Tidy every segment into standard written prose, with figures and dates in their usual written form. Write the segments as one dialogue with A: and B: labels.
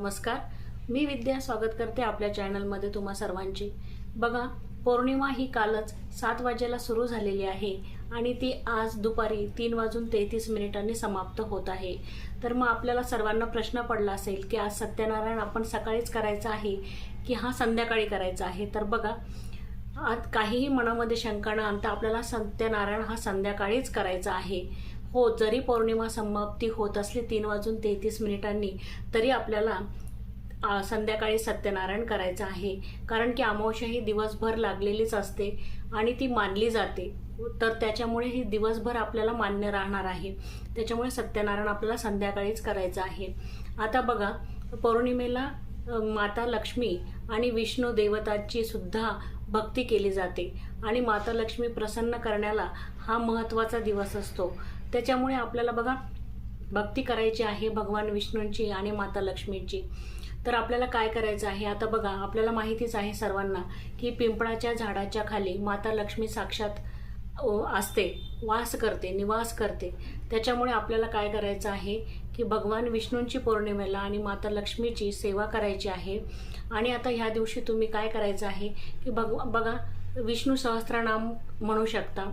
A: नमस्कार, मी विद्या स्वागत करते आपल्या चॅनलमध्ये तुम्हा सर्वांची। बघा, पौर्णिमा ही कालच 7 वाजेला सुरू झालेली आहे आणि ती आज दुपारी 3:33 समाप्त होत आहे। तर मग आपल्याला सर्वांना प्रश्न पडला असेल की आज सत्यनारायण आपण सकाळीच करायचं आहे की संध्याकाळी करायचं आहे। तर बघा, आज काहीही मनामध्ये शंका न आणता आपल्याला सत्यनारायण हा संध्याकाळीच करायचा आहे। हो, जरी पौर्णिमा समाप्ती होत असली 3:33 तरी आपल्याला संध्याकाळी सत्यनारायण करायचं आहे, कारण की अमावस्या ही दिवसभर लागलेलीच असते आणि ती मानली जाते। तर त्याच्यामुळे ही दिवसभर आपल्याला मान्य राहणार आहे। त्याच्यामुळे सत्यनारायण आपल्याला संध्याकाळीच करायचं आहे। आता बघा, पौर्णिमेला माता लक्ष्मी आणि विष्णू देवताची सुद्धा भक्ती केली जाते आणि माता लक्ष्मी प्रसन्न करण्याला हा महत्त्वाचा दिवस असतो। त्याच्यामुळे आपल्याला बघा, भक्ती करायची आहे भगवान विष्णूंची आणि माता लक्ष्मीची। तर आपल्याला काय करायचं आहे, आता बघा, आपल्याला माहितीच आहे सर्वांना की पिंपळाच्या झाडाच्या खाली माता लक्ष्मी साक्षात असते, वास करते, निवास करते। त्याच्यामुळे आपल्याला काय करायचं आहे की भगवान विष्णूंची पौर्णिमेला आणि माता लक्ष्मीची सेवा करायची आहे। आणि आता ह्या दिवशी तुम्ही काय करायचं आहे की बघा, विष्णू सहस्त्रनाम म्हणू शकता,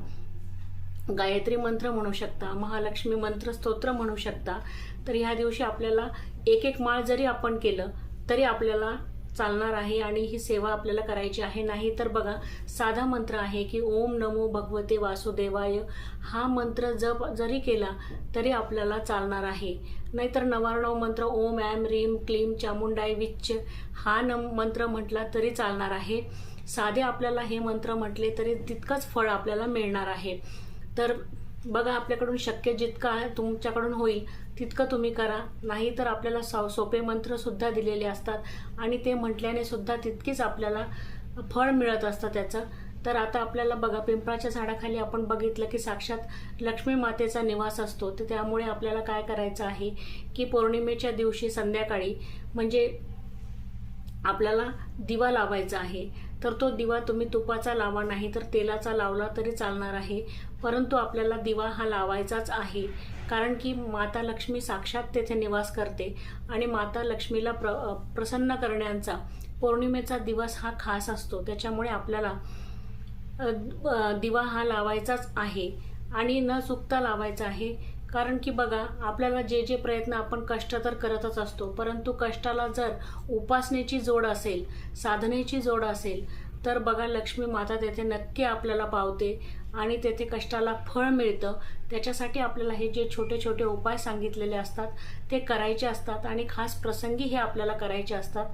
A: गायत्री मंत्र म्हणू शकता, महालक्ष्मी मंत्र स्तोत्र म्हणू शकता। तर ह्या दिवशी आपल्याला एक माळ जरी आपण केलं तरी आपल्याला चालणार आहे आणि ही सेवा आपल्याला करायची आहे। नाही तर बघा, साधा मंत्र आहे की ओम नमो भगवते वासुदेवाय, हा मंत्र जप जरी केला तरी आपल्याला चालणार आहे। नाहीतर 99 मंत्र ओम ऐम रीम क्लीम चामुंडाय विच्च हा मंत्र म्हटला तरी चालणार आहे। साधे आपल्याला हे मंत्र म्हटले तरी तितकंच फळ आपल्याला मिळणार आहे। तर बघा, आपल्याकडून शक्य जितका तुमच्याकडून होईल तितकं तुम्ही करा। नाही तर आपल्याला सोपे मंत्र सुद्धा दिलेले असतात आणि ते म्हटल्याने सुद्धा तितकीच आपल्याला फळ मिळत असतं त्याचं। तर आता आपल्याला बघा, पिंपळाच्या झाडाखाली आपण बघितलं की साक्षात लक्ष्मी मातेचा निवास असतो। तर त्यामुळे आपल्याला काय करायचं आहे की पौर्णिमेच्या दिवशी संध्याकाळी म्हणजे आपल्याला दिवा लावायचा आहे। तर तो दिवा तुम्ही तुपाचा लावा, नाही तर तेलाचा लावला तरी चालणार आहे, परंतु आपल्याला दिवा हा लावायचाच आहे, कारण की माता लक्ष्मी साक्षात तेथे निवास करते आणि माता लक्ष्मीला प्रसन्न करण्याचा पौर्णिमेचा दिवस हा खास असतो। त्याच्यामुळे आपल्याला दिवा हा लावायचाच आहे आणि न चुकता लावायचा आहे। कारण की बघा, आपल्याला जे प्रयत्न आपण कष्ट तर करतच असतो, परंतु कष्टाला जर उपासनेची जोड असेल, साधनेची जोड असेल, तर बघा, लक्ष्मी माता तेथे नक्की आपल्याला पावते आणि तेथे कष्टाला फळ मिळतं। त्याच्यासाठी आपल्याला हे जे छोटे छोटे उपाय सांगितलेले असतात ते करायचे असतात आणि खास प्रसंगी हे आपल्याला करायचे असतात।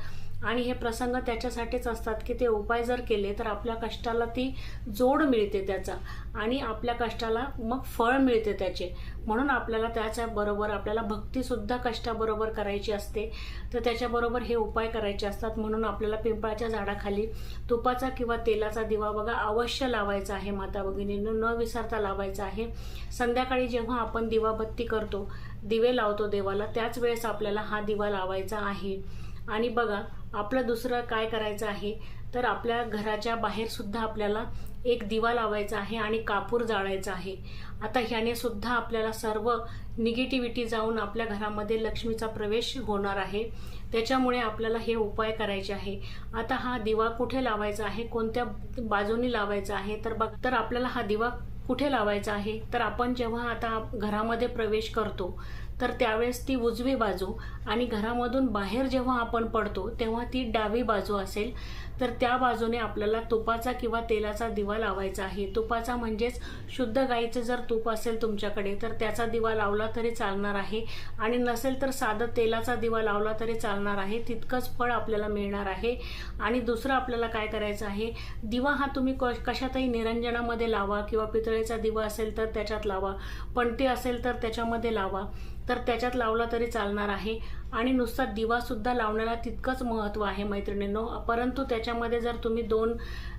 A: आणि हे प्रसंग त्याच्यासाठीच असतात की ते उपाय जर केले तर आपल्या कष्टाला ती जोड मिळते त्याचा आणि आपल्या कष्टाला मग फळ मिळते त्याचे। म्हणून आपल्याला त्याच्याबरोबर आपल्याला भक्तीसुद्धा कष्टाबरोबर करायची असते। तर त्याच्याबरोबर हे उपाय करायचे असतात। म्हणून आपल्याला पिंपळाच्या झाडाखाली तुपाचा किंवा तेलाचा दिवा बघा अवश्य लावायचा आहे। माता भगिनींनो, न विसरता लावायचा आहे। संध्याकाळी जेव्हा आपण दिवाबत्ती करतो, दिवे लावतो देवाला, त्याच वेळेस आपल्याला हा दिवा लावायचा आहे। आणि बघा, आपलं दुसरं काय करायचं आहे, तर आपल्या घराच्या बाहेर सुद्धा आपल्याला एक दिवा लावायचा आहे आणि कापूर जाळायचा आहे। आता ह्याने सुद्धा आपल्याला सर्व निगेटिव्हिटी जाऊन आपल्या घरामध्ये लक्ष्मीचा प्रवेश होणार आहे। त्याच्यामुळे आपल्याला हे उपाय करायचे आहे। आता हा दिवा कुठे लावायचा आहे, कोणत्या बाजूनी लावायचा आहे, तर आपल्याला हा दिवा कुठे लावायचा आहे, तर आपण जेव्हा आता घरामध्ये प्रवेश करतो तर त्यावेळेस ती उजवी बाजू आणि घरामधून बाहेर जेव्हा आपण पडतो तेव्हा ती डावी बाजू असेल। तर त्या बाजूने आपल्याला तुपाचा किंवा तेलाचा दिवा लावायचा आहे। तुपाचा म्हणजेच शुद्ध गाईचं जर तूप असेल तुमच्याकडे तर त्याचा दिवा लावला तरी चालणार आहे, आणि नसेल तर साधं तेलाचा दिवा लावला तरी चालणार आहे, तितकंच फळ आपल्याला मिळणार आहे। आणि दुसरं आपल्याला काय करायचं आहे, दिवा हा तुम्ही कशातही निरंजनामध्ये लावा किंवा पितळेचा दिवा असेल तर त्याच्यात लावा, पणती असेल तर त्याच्यामध्ये लावा, तर त्याच्यात लावला तरी चालणार आहे। आणि नुसता दिवा सुद्धा लावण्याला तितकंच महत्त्व आहे मैत्रिणींनो। परंतु त्याच्यामध्ये जर तुम्ही 2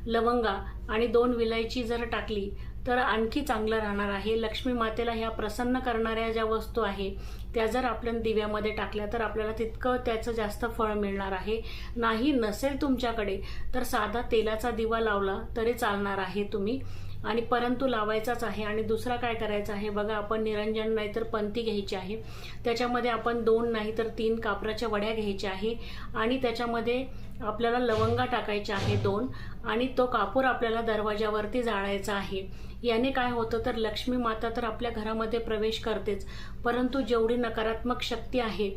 A: लवंगा आणि 2 विलायची जर टाकली तर आणखी चांगलं राहणार आहे। लक्ष्मी मातेला ह्या प्रसन्न करणाऱ्या ज्या वस्तू आहे त्या जर आपल्या दिव्यामध्ये टाकल्या तर आपल्याला तितकं त्याचं जास्त फळ मिळणार आहे. नाही नसेल तुमच्याकडे तर साधा तेलाचा दिवा लावला तरी चालणार आहे तुम्ही, आणि परंतु लावायचाच आहे. आणि दुसरा काय करायचं आहे बघा, आपण निरंजन नाहीतर पंती घ्यायची आहे. त्याच्यामध्ये आपण 2 नाही तर 3 कापराच्या वड्या घ्यायच्या आहे आणि त्याच्यामध्ये आपल्याला लवंगा टाकायच्या आहे 2, आणि तो कापूर आपल्याला दरवाजावरती जाळायचा आहे. याने काय होतं तर लक्ष्मी माता तर आपल्या घरामध्ये प्रवेश करतेच, परंतु जेवढी नकारात्मक शक्ती आहे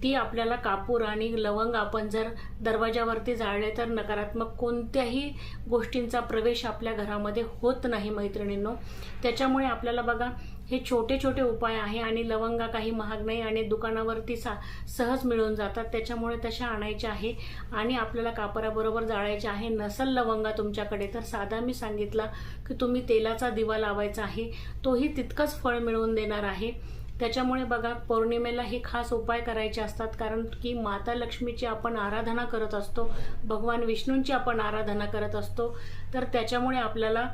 A: ती आपल्याला कापूर आणि लवंग आपण जर दरवाजावरती जाळले तर नकारात्मक कोणत्याही गोष्टींचा प्रवेश आपल्या घरामध्ये होत नाही मैत्रिणींनो. त्याच्यामुळे आपल्याला बघा हे छोटे छोटे उपाय आहे, आणि लवंगा काही महाग नाही आणि दुकानावरती सहज मिळून जातात. त्याच्यामुळे तशा आणायच्या आहे आणि आपल्याला कापराबरोबर जाळायच्या आहे. नसल लवंगा तुमच्याकडे तर साधा मी सांगितला की तुम्ही तेलाचा दिवा लावायचा आहे, तोही तितकंच फळ मिळवून देणार आहे. त्याच्यामुळे बघा पौर्णिमेला हे खास उपाय करायचे असतात, कारण की माता लक्ष्मीची आपण आराधना करत असतो, भगवान विष्णूंची आपण आराधना करत असतो. तर त्याच्यामुळे आपल्याला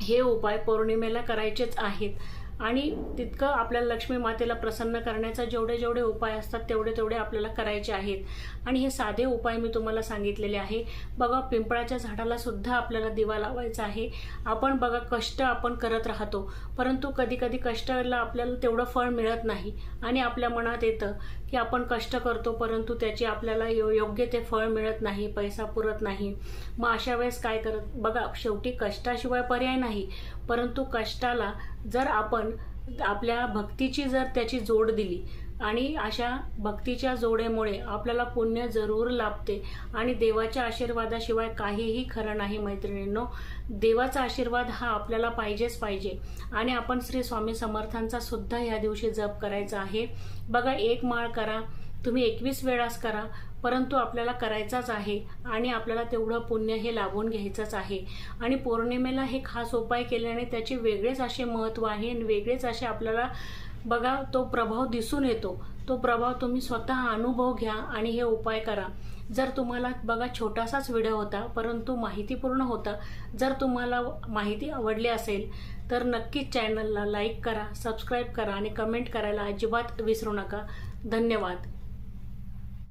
A: हे उपाय पौर्णिमेला करायचेच आहेत. आणि तितकं आपल्याला लक्ष्मी मातेला प्रसन्न करण्याचा जेवढे जेवढे उपाय असतात तेवढे तेवढे आपल्याला करायचे आहेत. आणि हे साधे उपाय मी तुम्हाला सांगितलेले आहे. बघा पिंपळाच्या झाडाला सुद्धा आपल्याला दिवा लावायचा आहे. आपण बघा कष्ट आपण करत राहतो, परंतु कधी कधी कष्टाला आपल्याला तेवढं फळ मिळत नाही आणि आपल्या मनात येतं की आपण कष्ट करतो परंतु त्याची आपल्याला योग्य ते फळ मिळत नाही, पैसा पुरत नाही. मग अशा वेळेस काय करत बघा, शेवटी कष्टाशिवाय पर्याय नाही, परंतु कष्टाला जर आपण आपल्या भक्तीची जर त्याची जोड दिली आणि अशा भक्तीच्या जोडेमुळे आपल्याला पुण्य जरूर लाभते. आणि देवाच्या आशीर्वादाशिवाय काहीही खरं नाही मैत्रिणींनो. देवाचा आशीर्वाद हा आपल्याला पाहिजेच पाहिजे. आणि आपण श्री स्वामी समर्थांचा सुद्धा या दिवशी जप करायचा आहे. बघा 1 माळ करा, तुम्ही 21 वेळास करा, परंतु आपल्याला करायचाच आहे आणि आपल्याला तेवढं पुण्य हे लाभून घ्यायचंच आहे. आणि पौर्णिमेला हे खास उपाय केल्याने त्याचे वेगळेच असे महत्त्व आहे आणि वेगळेच असे आपल्याला बघा तो प्रभाव दिसून येतो. तो प्रभाव तुम्ही स्वतः अनुभव घ्या आणि हे उपाय करा. जर तुम्हाला बघा छोटासाच व्हिडिओ होता परंतु माहितीपूर्ण होता. जर तुम्हाला माहिती आवडली असेल तर नक्कीच चॅनलला लाईक करा, सबस्क्राईब करा आणि कमेंट करायला अजिबात विसरू नका. धन्यवाद.